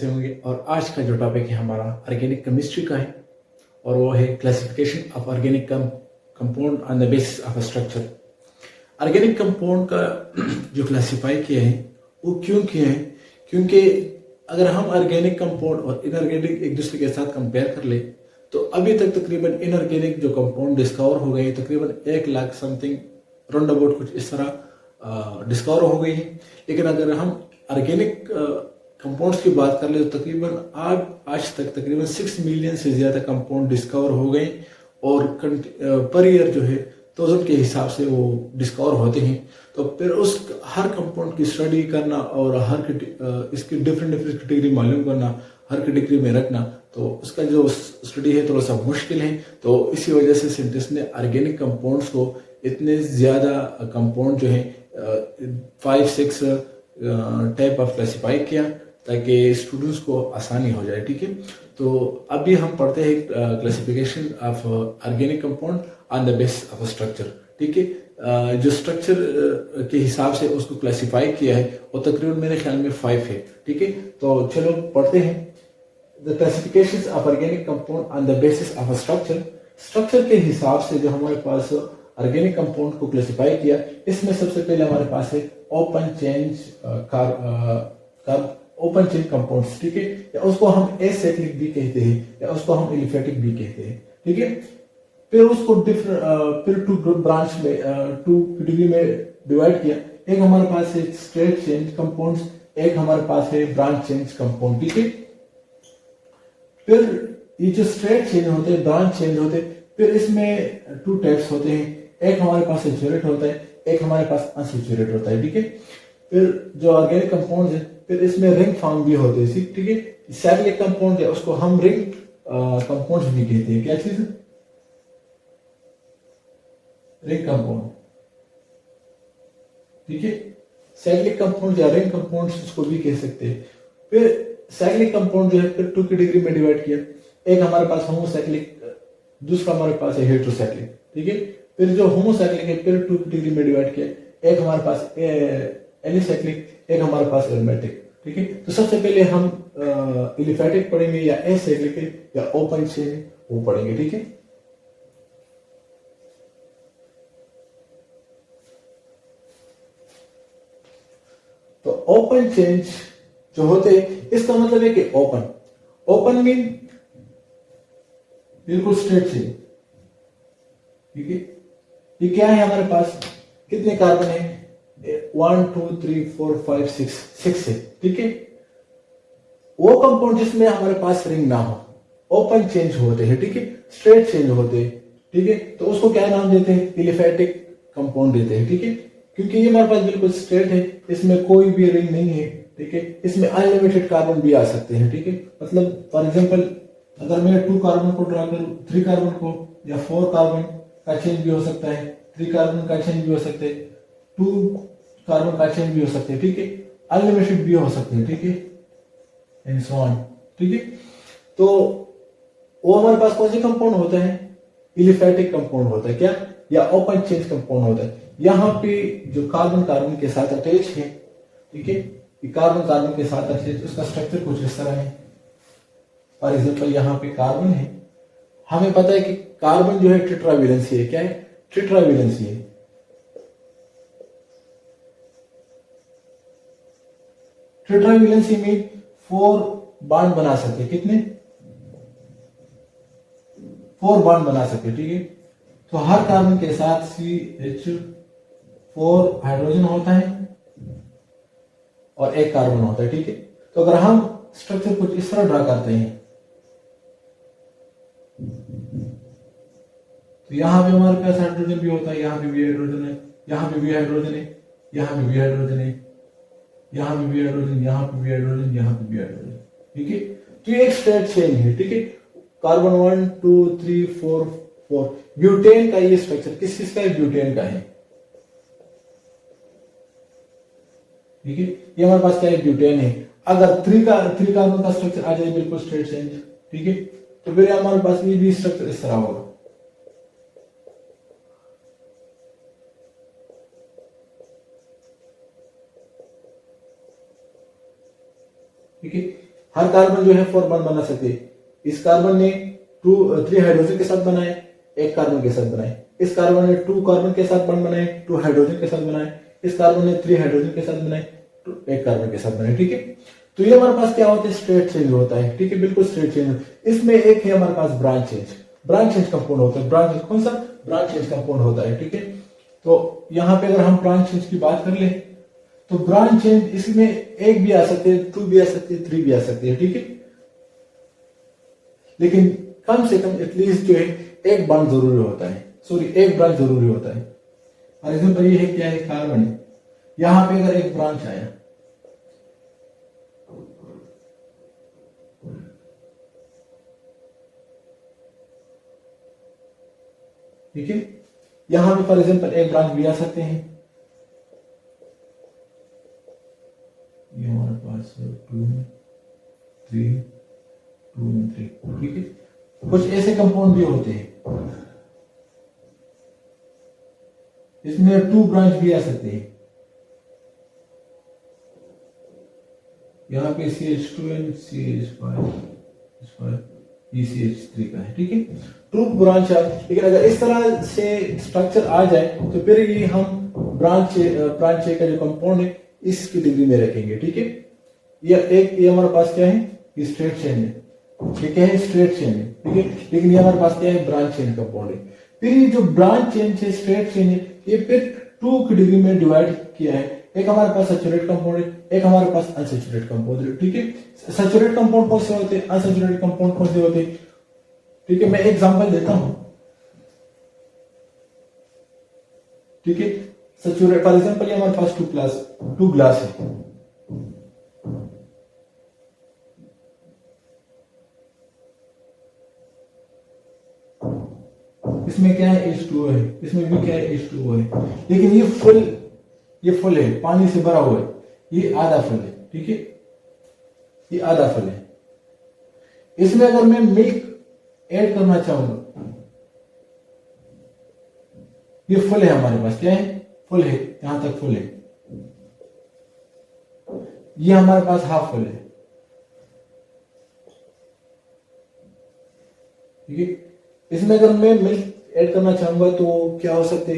से होंगे। और आज का जो टॉपिक है हमारा ऑर्गेनिक केमिस्ट्री का है, और वो है classification of organic compound on the basis of structure. Organic compound का जो क्लासिफाई किया है वो क्यों किया है? क्योंकि अगर हम ऑर्गेनिक कंपाउंड और इनऑर्गेनिक एक दूसरे के साथ कंपेयर कर ले तो अभी तक तकरीबन इनऑर्गेनिक जो कंपाउंड डिस्कवर हो गए तकरीबन 1 लाख समथिंग राउंड अबाउट कुछ इस तरह डिस्कवर हो गई है। लेकिन अगर हम ऑर्गेनिक कंपाउंड्स की बात कर ले तो तकरीबन आज तक तकरीबन 6 मिलियन से ज़्यादा कंपाउंड डिस्कवर हो गए, और पर ईयर जो है 1000 के हिसाब से वो डिस्कवर होते हैं। तो फिर उस हर कंपाउंड की स्टडी करना और इसकी डिफरेंट कैटेगरी मालूम करना, हर कैटेगरी में रखना, तो उसका जो स्टडी है थोड़ा सा मुश्किल है। तो इसी वजह से साइंटिस्ट ने ऑर्गेनिक कंपाउंड्स को इतने ज़्यादा कंपाउंड जो है 5-6 टाइप ऑफ क्लासीफाई किया ताकि स्टूडेंट्स को आसानी हो जाए। ठीक है, तो अभी हम पढ़ते हैं classification of organic compound on the basis of structure. ठीक है, जो स्ट्रक्चर के हिसाब से उसको क्लासिफाई किया है वो तकरीबन मेरे ख्याल में 5 है। ठीक है, तो चलो पढ़ते हैं the classifications of organic compound on the basis of structure. Structure के हिसाब से जो हमारे पास ऑर्गेनिक कंपाउंड को क्लासिफाई किया, इसमें सबसे पहले हमारे पास है ओपन चेन कंपाउंड्स। ठीक है, या उसको हम एसाइक्लिक भी कहते हैं या उसको हम एलिफेटिक भी कहते हैं। ठीक है, फिर उसको फिर ब्रांच में टू कैटेगरी में डिवाइड किया। एक हमारे पास है स्ट्रेट चेन कंपाउंड्स, एक हमारे पास है ब्रांच चेंज कंपाउंड। ठीक है, फिर ये जो स्ट्रेट चेन होते हैं, ब्रांच चेंज होते हैं, फिर इसमें 2 टाइप्स होते हैं। एक हमारे पास सैचुरेट होता है, एक हमारे पास अनसैचुरेट होता है। ठीक है, फिर जो ऑर्गेनिक कंपाउंड है फिर इसमें रिंग फॉर्म भी होते हैं। ठीक है, सैक्लिक कंपाउंड है उसको हम रिंग कंपाउंड भी कहते हैं। क्या चीज? Ring compound. ठीक है, सैक्लिक कंपाउंड या रिंग कंपाउंड उसको भी कह सकते हैं। फिर सैक्लिक कंपाउंड जो है फिर 2 कैटेगरी में डिवाइड किया। एक हमारे पास होमोसैक्लिक, दूसरा हमारे पास है हेटेरोसैक्लिक। ठीक है, फिर जो होमोसैक्लिक है फिर 2 कैटेगरी में डिवाइड किया। एक हमारे पास एलिसैक्लिक, एक हमारे पास एरोमेटिक। ठीक है, तो सबसे पहले हम एलिफैटिक पढ़ेंगे या एसाइक्लिक या ओपन चेन वो पढ़ेंगे। ठीक है, तो ओपन चेंज जो होते हैं इसका मतलब है कि ओपन मीन बिल्कुल स्ट्रेट चेन। ठीक है, ये क्या है हमारे पास? कितने कार्बन है? 1 2 3 4 5 6 है। ठीक है, वो कंपाउंड जिसमें हमारे पास रिंग ना हो ओपन चेंज होते हैं। ठीक है, स्ट्रेट चेंज होते हैं। ठीक है, तो उसको क्या नाम देते हैं? एलिफैटिक कंपाउंड देते हैं। ठीक है, क्योंकि ये हमारे पास बिल्कुल स्ट्रेट है, इसमें कोई भी रिंग नहीं है। ठीक है, इसमें अनलिमिटेड कार्बन भी आ सकते हैं। ठीक है, मतलब फॉर एग्जांपल अगर मैं 2 कार्बन को ड्रा करूं, 3 कार्बन को या 4 कार्बन का चेंज भी हो सकता है, 3 कार्बन का चेंज भी हो सकते हैं, 2 कार्बन का चेंज भी हो सकते हैं। ठीक है, अनलिमिटेड भी हो सकते हैं। ठीक है, एंड सो ऑन। ठीक है, तो वो हमारे पास कौन से कंपाउंड होता है? एलिफैटिक कंपाउंड होता है। क्या? या ओपन चेंज कंपाउंड होता है। यहाँ पे जो कार्बन कार्बन के साथ अटैच है, ठीक है, ये कार्बन कार्बन के साथ अटैच, उसका स्ट्रक्चर कुछ इस तरह है। फॉर एग्जांपल यहाँ पे कार्बन है, हमें पता है कि कार्बन जो है टेट्रावैलेंसी है। क्या है? टेट्रावैलेंसी है। टेट्रावैलेंसी में 4 बॉन्ड बना सकते। कितने? 4 बॉन्ड बना सकते। ठीक है, तो हर कार्बन के साथ CH4 हाइड्रोजन होता है और एक कार्बन होता है। ठीक है, तो अगर हम स्ट्रक्चर कुछ इस तरह ड्रा करते हैं तो यहां पे हमारे पास हाइड्रोजन भी होता है, यहां पे भी हाइड्रोजन है, यहां पे भी हाइड्रोजन है, यहां पे भी हाइड्रोजन है, यहां पे भी हाइड्रोजन, यहां पे भी हाइड्रोजन, यहां पे भी हाइड्रोजन। ठीक है, तो ये एक स्ट्रेट चेन है। ठीक है, कार्बन 1 2 3 4 4। ब्यूटेन का ये स्ट्रक्चर किस चीज का है? ब्यूटेन का है। ठीक है, ये हमारे पास क्या है? ब्यूटेन है। अगर 3 कार्बन का स्ट्रक्चर आ जाए बिल्कुल स्ट्रेट चेंज, ठीक है, तो फिर हमारे पास ये भी स्ट्रक्चर इस तरह होगा। ठीक है, हर कार्बन जो है 4 बॉन्ड बना सकते हैं। इस कार्बन ने 3 हाइड्रोजन के साथ बनाए, एक कार्बन के साथ बनाए। इस कार्बन ने 2 कार्बन के साथ बॉन्ड बनाए, 2 हाइड्रोजन के साथ बनाए। इस कार्बन ने 3 हाइड्रोजन के साथ बनाए, एक कार्बन के साथ बनाए। ठीक है, तो ये हमारे पास क्या होता है, स्ट्रेट चेंज होता है। ठीक है, बिल्कुल स्ट्रेट चेंज। इसमें एक है हमारे पास branch change, branch change compound होता है। ब्रांच कौन सा, ब्रांच चेंज कंपाउंड होता है। ठीक है, तो यहाँ पे अगर हम ब्रांच चेंज की बात कर ले तो ब्रांच चेंज इसमें एक भी आ सकते हैं, 2 भी आ सकते हैं, 3 भी आ सकते हैं। ठीक है, लेकिन कम से कम एटलीस्ट जो है एक बॉन्ड जरूरी होता है, सॉरी एक ब्रांच जरूरी होता है। फॉर एग्जाम्पल ये है क्या है, कार्बन। यहां पे अगर एक ब्रांच आया, ठीक है, यहां पे फॉर एग्जाम्पल एक ब्रांच भी आ सकते हैं। ये हमारे पास 2 3 2 3। ठीक है, कुछ ऐसे कंपाउंड भी होते हैं, इसमें 2 ब्रांच भी आ सकते हैं। यहाँ पे CH2 CH5 ECH3 का है। ठीक है, 2 ब्रांच है। लेकिन अगर इस तरह से स्ट्रक्चर आ जाए तो फिर ये हम ब्रांच का जो कंपाउंड है इसकी डिग्री में रखेंगे। ठीक है, ये हमारे पास क्या है, ये स्ट्रेट चेन है। ये क्या है, स्ट्रेट चेन है। ठीक है, लेकिन ये हमारे पास क्या है, ब्रांच चेन कंपाउंड है। फिर ये जो ब्रांच चेन है, स्ट्रेट चेन है, ये फिर 2 की डिग्री में डिवाइड किया है। एक हमारे पास सैचुरेट कंपाउंड है, एक हमारे पास अनसैचुरेट कंपाउंड है। ठीक है, सैचुरेट कंपाउंड कौन से होते हैं, अनसैचुरेट कंपाउंड कौन से होते हैं। ठीक है, मैं एग्जांपल देता हूं। ठीक है, सैचुरेट फॉर एग्जांपल ये हमारे पास 2 ग्लास है। इसमें क्या है, H2O है, इसमें भी क्या है, H2O है। लेकिन ये फुल है, पानी से भरा हुआ है, ये आधा फुल है। ठीक है, ये आधा फुल है। इसमें अगर मैं मिल्क ऐड करना चाहूंगा, ये फुल है हमारे पास, क्या है, फुल है, यहां तक फुल है। ये हमारे पास हाफ फुल है। ठीक है, इसमें अगर मैं मिल्क ऐड करना चाहूंगा तो क्या हो सकते,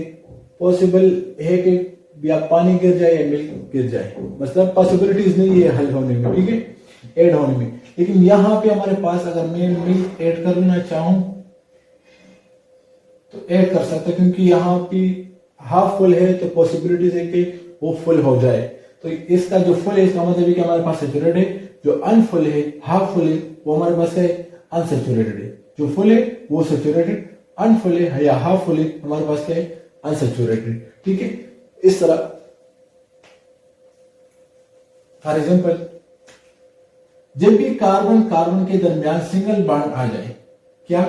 पॉसिबल है कि या पानी गिर जाए या मिल्क गिर जाए, मतलब पॉसिबिलिटीज नहीं है हल होने में। ठीक है, ऐड होने में। लेकिन यहां पे हमारे पास अगर मैं मिल्क ऐड करना चाहूं तो ऐड कर सकते, क्योंकि यहाँ पे हाफ फुल है तो पॉसिबिलिटीज है कि वो फुल हो जाए। तो इसका जो फुल है इसका मतलब है कि हमारे पास सैचुरेटेड है, जो अनफुल है, हाफ फुल है, वो हमारे पास है अनसैचुरेटेड है। जो फुल है वो सैचुरेटेड, अनफुल है या हाफ फुल है हमारे पास क्या है, अनसैचुरेटेड। ठीक है, इस तरह फॉर एग्जाम्पल जब भी कार्बन कार्बन के दरमियान सिंगल बॉन्ड आ जाए, क्या,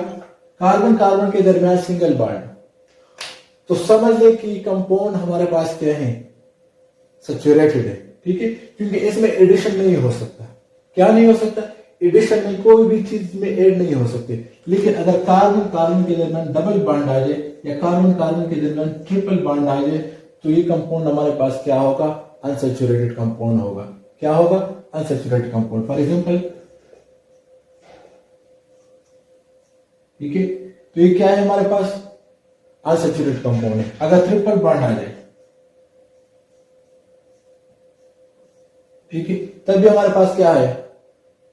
कार्बन कार्बन के दरमियान सिंगल बॉन्ड, तो समझ ले कि कंपाउंड हमारे पास क्या है, सैचुरेटेड है। ठीक है, क्योंकि इसमें एडिशन नहीं हो सकता। क्या नहीं हो सकता, एडिशन में कोई भी चीज में ऐड नहीं हो सकती। लेकिन अगर कार्बन कार्बन के दरमियान डबल बॉन्ड आ जाए या कार्बन कार्बन के दरमियान ट्रिपल बॉन्ड आ जाए तो ये कंपाउंड हमारे पास क्या होगा, अनसैचुरेटेड कंपाउंड होगा। क्या होगा, अनसैचुरेटेड कंपाउंड। फॉर एग्जांपल, ठीक है, तो ये क्या है हमारे पास, अनसैचुरेटेड कंपाउंड है। अगर ट्रिपल बॉन्ड आ जाए, ठीक है, तब भी हमारे पास क्या है,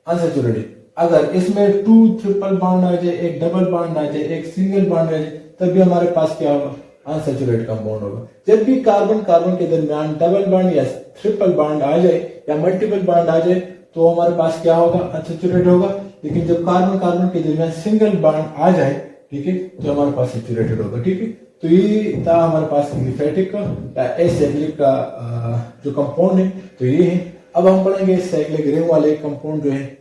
अनसैचुरेटेड। अगर इसमें 2 ट्रिपल बॉन्ड आ जाए, एक डबल बॉन्ड आ जाए, एक सिंगल बॉन्ड आ जाए, तब भी हमारे पास क्या होगा, अनसैचुरेटेड कंपाउंड होगा। जब भी कार्बन कार्बन के दरमियान डबल बॉन्ड या ट्रिपल बॉन्ड आ जाए या मल्टीपल बॉन्ड आ जाए तो हमारे पास क्या होगा, अनसैचुरेटेड होगा। लेकिन जब कार्बन कार्बन के दरमियान सिंगल बॉन्ड आ जाए, ठीक है, तो हमारे पास सैचुरेटेड होगा। ठीक है, तो ये था हमारे पास एलिफेटिक का एसाइक्लिक का जो कंपाउंड है, तो ये है। अब हम पढ़ेंगे साइक्लिक रिंग वाले कंपाउंड जो है।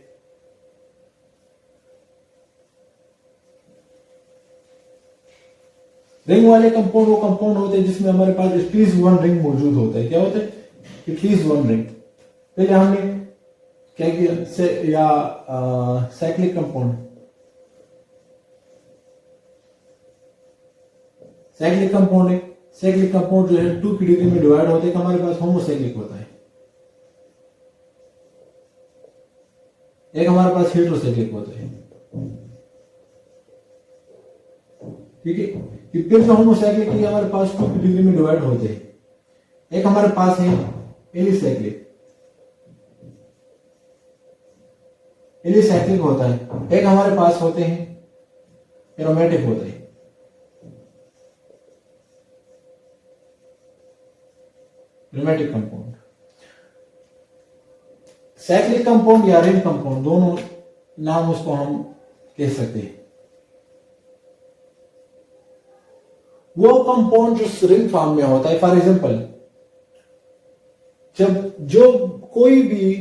रिंग वाले कंपाउंड वो कंपाउंड होते हैं जिसमें हमारे पास एटलीस्ट 1 रिंग मौजूद होता है। क्या होता है, एटलीस्ट 1 रिंग। पहले हमने क्या किया, साइक्लिक कंपाउंड, साइक्लिक कंपाउंड है। साइक्लिक कंपाउंड जो है 2 की डिग्री में डिवाइड होते हैं, हमारे पास होमोसाइक्लिक होता है। एक हमारे पास हेटेरोसाइक्लिक होता है, ठीक है। कि फिर जो होमोसाइक्लिक ये हमारे पास 2 डिग्री में डिवाइड होते हैं। एक हमारे पास है एलिसाइक्लिक, एलिसाइक्लिक होता है। एक हमारे पास होते हैं एरोमेटिक होते हैं, एरोमेटिक कंपाउंड। साइक्लिक कंपाउंड या रिंग कंपाउंड दोनों नाम उसको हम कह सकते हैं। वो कंपाउंड जो रिंग फॉर्म में होता है, फॉर एग्जांपल जब जो कोई भी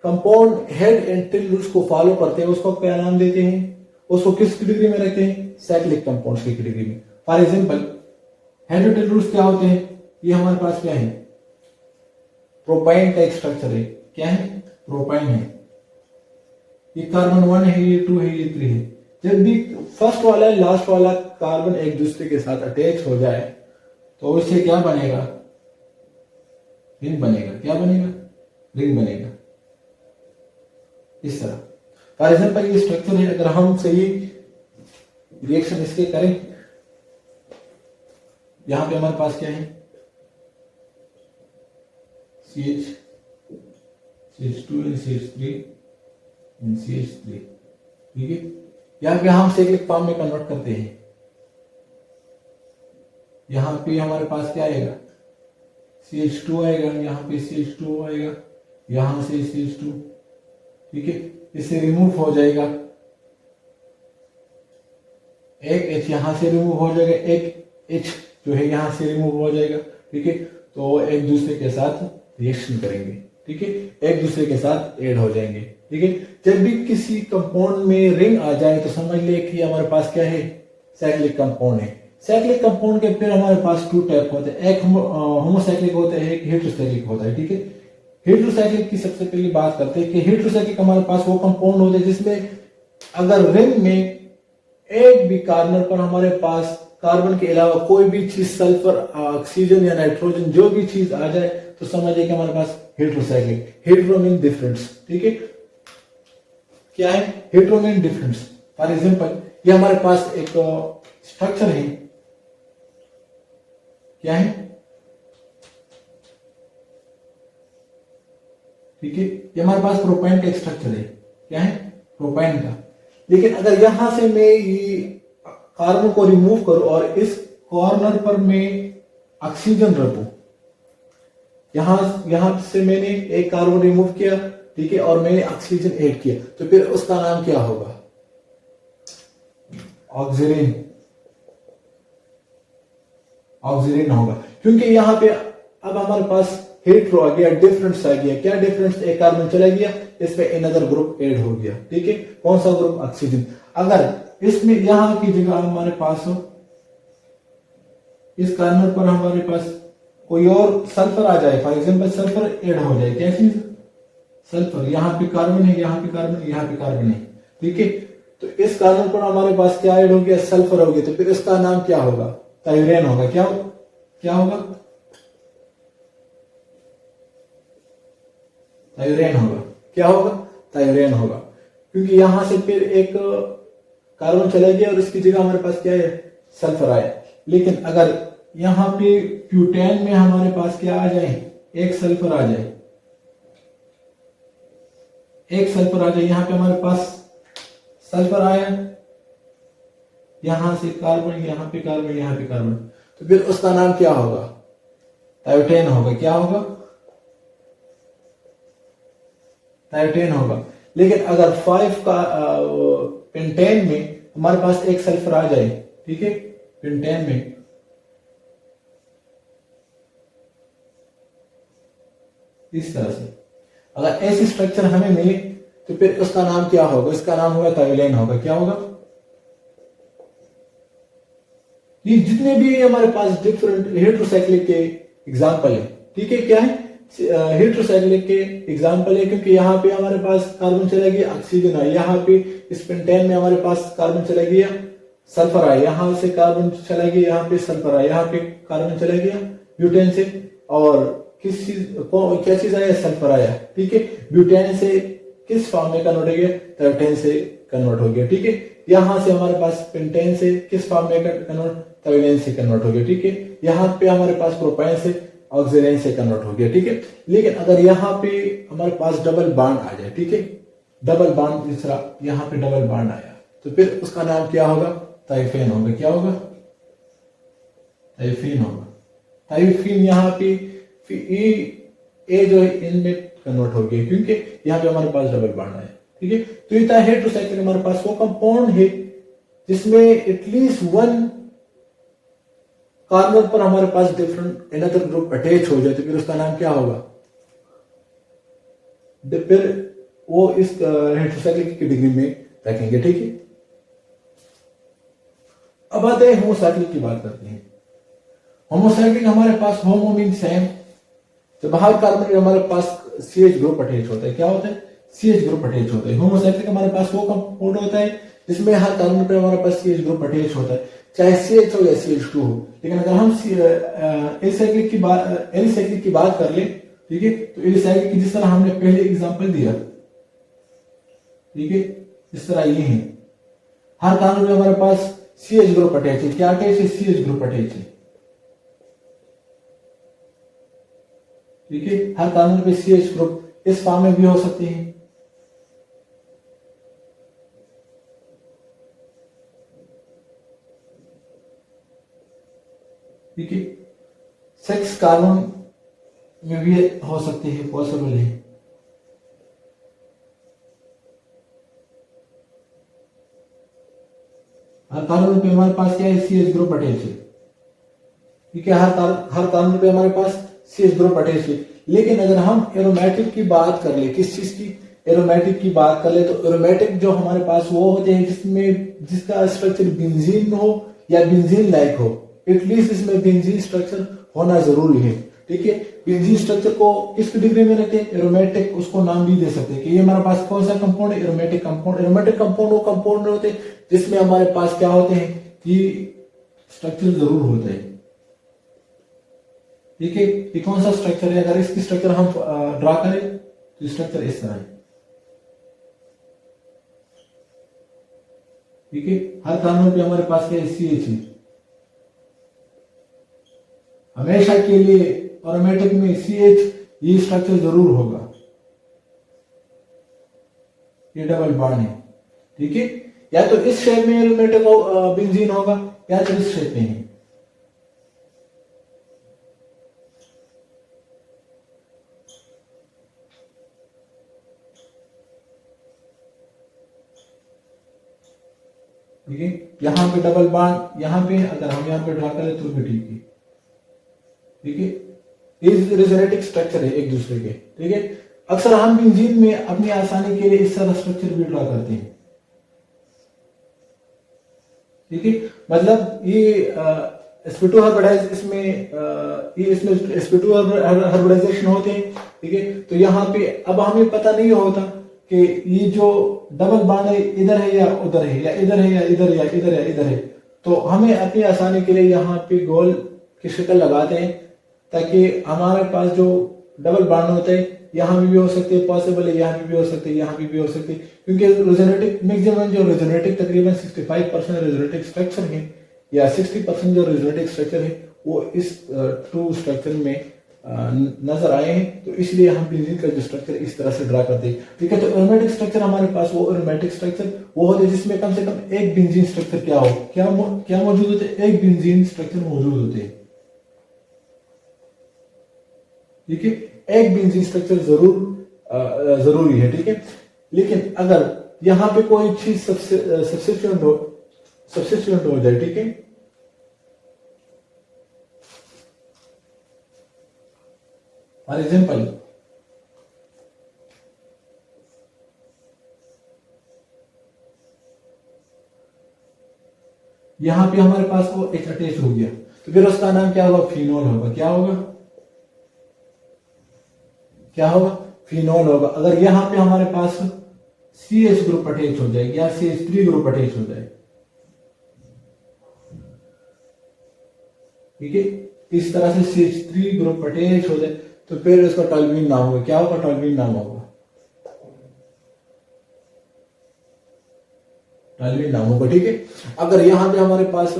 compound head and tail rules को फॉलो करते हैं उसको क्या नाम देते हैं, उसको किस कैटेगरी में रखते हैं, साइक्लिक कंपाउंड्स की कैटेगरी में। For example head and tail rules क्या होते हैं, ये हमारे पास क्या है, प्रोपाइन का एक स्ट्रक्चर है। क्या है, प्रोपाइन है। ये कार्बन 1 है, ये 2 है, ये 3 है। जब भी फर्स्ट वाला लास्ट वाला कार्बन एक दूसरे के साथ अटैच हो जाए तो उससे क्या बनेगा, रिंग बनेगा। क्या बनेगा, रिंग बनेगा। इस तरह फॉर एग्जांपल ये स्ट्रक्चर है। अगर हम सही रिएक्शन इसके करें, यहां पे हमारे पास क्या है, CH2 and CH3 and CH3, ठीक है। यहां पे हम साइक्लिक फॉर्म में कन्वर्ट करते हैं। यहां पे हमारे पास क्या आएगा, CH2 आएगा, यहां पे CH2 आएगा, यहां से CH2, ठीक है। इससे रिमूव हो जाएगा एक H, यहां से रिमूव हो जाएगा एक H जो है यहां से रिमूव हो जाएगा, ठीक है। तो एक दूसरे के साथ रिएक्शन करेंगे, ठीक है, एक दूसरे के साथ ऐड हो जाएंगे, ठीक है। जब भी किसी कंपाउंड में रिंग आ जाए तो समझ ले कि हमारे पास क्या है, साइक्लिक कंपाउंड है। साइक्लिक कंपाउंड के फिर हमारे पास 2 टाइप होते हैं, एक होमोसाइक्लिक होता है, एक हेटेरोसाइक्लिक होता है, ठीक है। हेटेरोसाइक्लिक की सबसे पहले बात करते हैं कि हेटेरोसाइक्लिक हमारे पास वो कंपाउंड होते हैं जिसमें अगर रिंग में एक भी कार्बन पर हमारे पास कार्बन के अलावा कोई भी चीज, सल्फर, ऑक्सीजन या नाइट्रोजन जो भी चीज आ जाए तो समझिए कि हमारे पास हेटेरोसाइक्लिक। हेटेरो मीन डिफरेंस, ठीक है। क्या है, hetero mean difference. For example ये हमारे पास एक स्ट्रक्चर है, क्या है, ठीक है। ये हमारे पास प्रोपाइन का एक स्ट्रक्चर है, क्या है, प्रोपाइन का। लेकिन अगर यहां से मैं ये कार्बन को रिमूव करूं और इस कॉर्नर पर मैं ऑक्सीजन रखूं, यहां से मैंने एक कार्बन रिमूव किया, ठीक है, और मैंने ऑक्सीजन ऐड किया, तो फिर उसका नाम क्या होगा, ऑक्सीजन, ऑक्सीजन होगा। क्योंकि यहां पे अब हमारे पास हेटेरो आ गया, डिफरेंस आ गया। क्या डिफरेंस, एक कार्बन चला गया, इसमें अनदर ग्रुप ऐड हो गया, ठीक है। कौन सा ग्रुप, ऑक्सीजन। अगर इसमें यहां की जगह हमारे पास हो, इस कार्बन पर हमारे पास कोई और सल्फर आ जाए, फॉर एग्जांपल सल्फर ऐड हो जाए, क्या चीज, सल्फर। यहां पे कार्बन है, यहां पे कार्बन है, यहां पे कार्बन है, ठीक है। तो इस कार्बन पर हमारे पास क्या ऐड हो गया, सल्फर हो गया, तो फिर इसका नाम क्या होगा, थायोरेन होगा। क्या होगा, थायोरेन होगा। क्या होगा, थायोरेन होगा। क्योंकि यहां से फिर एक कार्बन चला गया और इसकी जगह हमारे पास क्या है, सल्फर आया। लेकिन अगर यहां पे ब्यूटेन में हमारे पास क्या आ जाए, एक सल्फर आ जाए, एक सल्फर आ जाए, यहां पे हमारे पास सल्फर आया, यहां से कार्बन, यहां पे कार्बन, यहां पे कार्बन, तो फिर उसका नाम क्या होगा, थायोटेन होगा। क्या होगा, थायोटेन होगा। लेकिन अगर 5 का पेंटेन में हमारे पास एक सल्फर आ जाए, ठीक है, पेंटेन में, इस तरह से अगर ऐसी स्ट्रक्चर हमें मिले तो फिर उसका नाम क्या होगा, इसका नाम होगा थायोलेन होगा। क्या होगा, ये जितने भी हमारे पास डिफरेंट हेटेरोसाइक्लिक के एग्जांपल है, ठीक है, क्या है, हेटेरोसाइक्लिक के एग्जांपल है। क्योंकि यहाँ पे हमारे पास कार्बन चला गया, ऑक्सीजन आया, यहाँ पे इस पेंटेन में हमारे पास कार्बन चला गया, सल्फर आया, यहां से कार्बन चला गया, यहाँ पे सल्फर आया, यहाँ पे कार्बन चला गया ब्यूटेन से, और किस चीज क्या चीज आया, सल्फर आया, ठीक है। ब्यूटेन से किस फॉर्म में कन्वर्ट हो गया, टर्पेन से कन्वर्ट हो गया, ठीक है। यहाँ से हमारे पास पेंटेन से किस फॉर्म में कन्वर्ट, टर्पेन से कन्वर्ट हो गया, ठीक है। यहाँ पे हमारे पास प्रोपेन से ऑक्सीजन से कन्वर्ट हो गया, ठीक है। लेकिन अगर यहाँ पे हमारे पास डबल बॉन्ड आ जाए, ठीक है, डबल बॉन्ड, जिस तरह यहाँ पे डबल बॉन्ड आया, तो फिर उसका नाम क्या होगा, थाइफेन होगा। क्या होगा, थाइफीन होगा। थाइफीन यहाँ पे ए जो है इनमें कन्वर्ट हो गया, क्योंकि यहाँ पे हमारे पास डबल बॉन्ड आया, ठीक है। तो ये हेटेरोसाइक्लिक हमारे पास वो कंपाउंड है जिसमें एटलीस्ट वन कार्बन पर हमारे पास डिफरेंट अनदर ग्रुप अटैच हो जाए, तो फिर उसका नाम क्या होगा, फिर वो इस हेटेरोसाइक्लिक की डिग्री में रखेंगे, ठीक है। अब आते हैं होमोसाइक्लिक की बात करते हैं। होमोसाइक्लिक हमारे पास होमो मीन सेम, जब हर कार्बन में हमारे पास CH ग्रुप अटैच होता है, क्या होता है, CH ग्रुप अटैच होता है। होमोसाइक्लिक हमारे पास वो कंपाउंड होता है जिसमें हर कार्बन पे हमारे पास CH ग्रुप अटैच होता है, चाहे CH हो या CH2 हो। लेकिन अगर हम एलिसाइक्लिक की बात कर ले, ठीक है, तो एलिसाइक्लिक की जिस तरह हमने पहले एग्जांपल दिया, ठीक है, इस तरह ये है, हर कार्बन में हमारे पास CH ग्रुप अटैच है। क्या अटैच है, CH ग्रुप अटैच है, ठीक है। हर कार्बन पे CH ग्रुप इस फॉर्म में भी हो सकते हैं, ठीक है। 6 कार्बन में भी हो सकते हैं, पॉसिबल है। हर कार्बन पे हमारे पास क्या है, CH ग्रुप अटैच है, ठीक है। हर कार्बन पे हमारे पास CH ग्रुप अटैच है। लेकिन अगर हम एरोमेटिक की बात कर ले, किस चीज की, एरोमेटिक की बात कर ले, तो एरोमेटिक जो हमारे पास वो होते हैं जिसका स्ट्रक्चर बेंजीन हो या बेंजीन लाइक हो, एटलीस्ट इसमें बेंजीन स्ट्रक्चर होना जरूरी है, ठीक है। बेंजीन स्ट्रक्चर को किस डिग्री में रखते हैं, एरोमेटिक, उसको नाम भी दे सकते हैं कि ये हमारे पास कौन सा कंपाउंड है, एरोमेटिक कंपाउंड। एरोमेटिक कंपाउंड वो कंपाउंड होते हैं जिसमें हमारे पास क्या होते हैं कि स्ट्रक्चर जरूर होता है, ठीक है। ये कौन सा स्ट्रक्चर है, अगर इसकी स्ट्रक्चर हम ड्रा करें तो स्ट्रक्चर इस तरह है, ठीक है। हर कार्बन पे हमारे पास क्या है, CH है। हमेशा के लिए एरोमेटिक में CH ये स्ट्रक्चर जरूर होगा, ये डबल बॉन्ड है, ठीक है। या तो इस शेप में एरोमेटिक बेंजीन होगा या तो इस शेप में है, ठीक है। यहां पे डबल बॉन्ड, यहां पे अगर हम यहां पे ड्रा करें तो भी ठीक है, ठीक है। ये रेजोनेटिक स्ट्रक्चर है एक दूसरे के, ठीक है। अक्सर हम बेंजीन में अपनी आसानी के लिए इस तरह स्ट्रक्चर भी ड्रा करते हैं, ठीक है। मतलब ये sp2 हाइब्रिडाइज, इसमें sp2 हाइब्रिडाइजेशन होते हैं, ठीक है। तो यहाँ पे अब हमें पता नहीं होता कि ये जो डबल बॉन्ड है इधर है या उधर है, या इधर है या इधर, या इधर या इधर है। तो हमें अपनी आसानी के लिए यहाँ पे गोल की शक्ल लगाते हैं ताकि हमारे पास जो डबल बॉन्ड होते हैं यहाँ भी हो सकते हैं, पॉसिबल है यहाँ भी हो सकते हैं, यहाँ भी हो सकते हैं, क्योंकि रेजोनेटिक मैक्सिमम जो रेजोनेटिक तकरीबन 65% रेजोनेटिक स्ट्रक्चर है या 60% जो रेजोनेटिक स्ट्रक्चर है वो इस टू स्ट्रक्चर में नजर आए हैं। तो इसलिए हम बेंजीन का जो स्ट्रक्चर इस तरह से ड्रा करते हैं, ठीक है। तो एरोमेटिक स्ट्रक्चर हमारे पास वो एरोमेटिक स्ट्रक्चर वो होते हैं जिसमें कम से कम एक बेंजीन स्ट्रक्चर क्या मौजूद होते हैं, एक बेंजीन स्ट्रक्चर मौजूद होते हैं, ठीक है। एक बेंजीन स्ट्रक्चर जरूरी है, ठीक है। लेकिन अगर यहां पे कोई चीज सब्स्टिट्यूएंट हो जाए, ठीक है, फॉर एग्जाम्पल यहां पे हमारे पास वो H अटैच हो गया, तो फिर उसका नाम क्या होगा, फिनोल होगा। क्या होगा, क्या होगा, फिनोल होगा। अगर यहां पे हमारे पास CH ग्रुप अटैच हो जाए या CH3 ग्रुप अटैच हो जाए, ठीक है, इस तरह से CH3 ग्रुप अटैच हो जाए तो फिर इसका टॉल्यूइन नाम होगा। क्या होगा, टॉल्यूइन नाम होगा, टालवीन नाम होगा। ठीक है, अगर यहां पे हमारे पास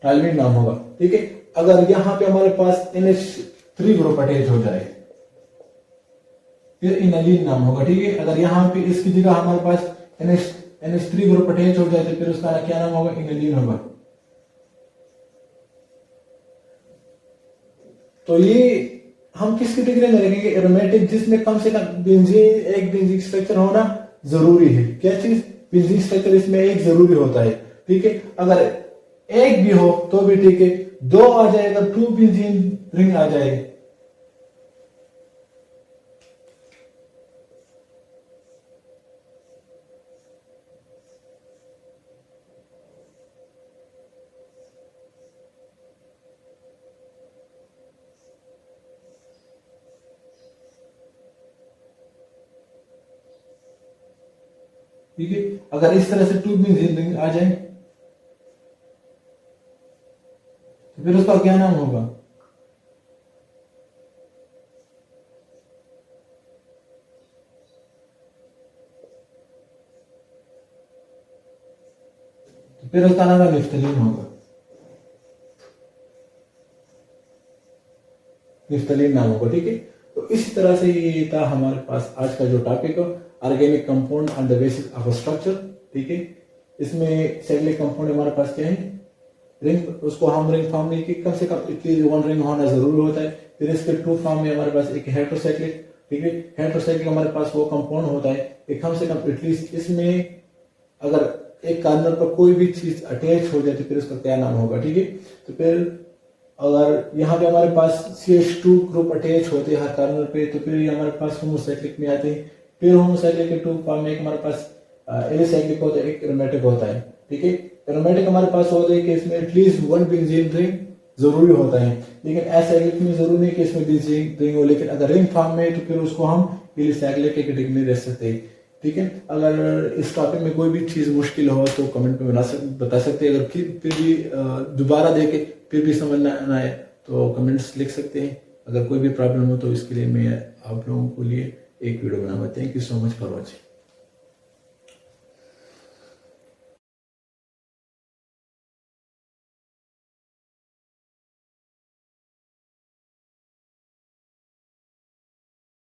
टालवीन नाम होगा। ठीक है, अगर यहां पे हमारे पास NH3 ग्रुप अटैच हो जाए फिर इनलीन नाम होगा। ठीक है, अगर यहां पे इसकी जगह हमारे पास NH3 ग्रुप अटैच हो जाए तो फिर उसका क्या नाम होगा, इनलीन होगा। तो ये हम किस कैटेगरी में रखेंगे, एरोमेटिक, जिसमें कम से कम बेंजीन, एक बेंजीन स्ट्रक्चर होना जरूरी है। क्या चीज, बेंजीन स्ट्रक्चर इसमें एक जरूरी होता है। ठीक है, अगर एक भी हो तो भी ठीक है, दो आ जाएगा, 2 बेंजीन रिंग आ जाएगी। ठीक है, अगर इस तरह से 2 बेंजीन रिंग आ जाए तो फिर उसका क्या नाम होगा, तो फिर उसका नाम निफ्थलीन होगा। निफ्थलीन नाम होगा। ठीक है, तो इस तरह से ये था हमारे पास आज का जो टॉपिक है, organic compound on the basis of structure. ठीक है, इसमें साइक्लिक कंपाउंड हमारे पास क्या है, रिंग, उसको हम रिंग फॉर्म में कि कम से कम एटलीस्ट 1 रिंग होना जरूरी होता है। फिर इसके 2 फॉर्म में हमारे पास एक हेट्रोसाइक्लिक। ठीक है, हेट्रोसाइक्लिक हमारे पास वो कंपाउंड होता है कि कम से कम एटलीस्ट इसमें अगर एक कार्नर पर कोई भी चीज अटैच हो जाए तो फिर उसका क्या नाम होगा। ठीक है, तो फिर अगर यहाँ पे हमारे पास CH2 ग्रुप अटैच होते हैं हर कार्नर पे तो फिर ये हमारे पास होमोसाइक्लिक में आते हैं। फिर होमोसाइक्लिक के 2 फॉर्म में एक हमारे पास एलिसाइक्लिक होता है, एक एरोमेटिक होता है। ठीक है, एरोमेटिक हमारे पास होता है कि इसमें एटलीस्ट 1 बेंजीन रिंग जरूरी होता है, लेकिन एसाइक्लिक में जरूरी नहीं कि इसमें बेंजीन रिंग हो, लेकिन अगर रिंग फॉर्म में तो फिर उसको हम एलिसाइक्लिक के कैटेगरी में रख सकते हैं। ठीक है, अगर इस टॉपिक में कोई भी चीज मुश्किल हो तो कमेंट में बता सकते हैं। अगर फिर भी दोबारा देखे फिर भी समझ ना आए तो कमेंट्स लिख सकते हैं। अगर कोई भी प्रॉब्लम हो तो इसके लिए मैं आप लोगों के लिए एक वीडियो बनाऊंगा। Thank you so much for watching.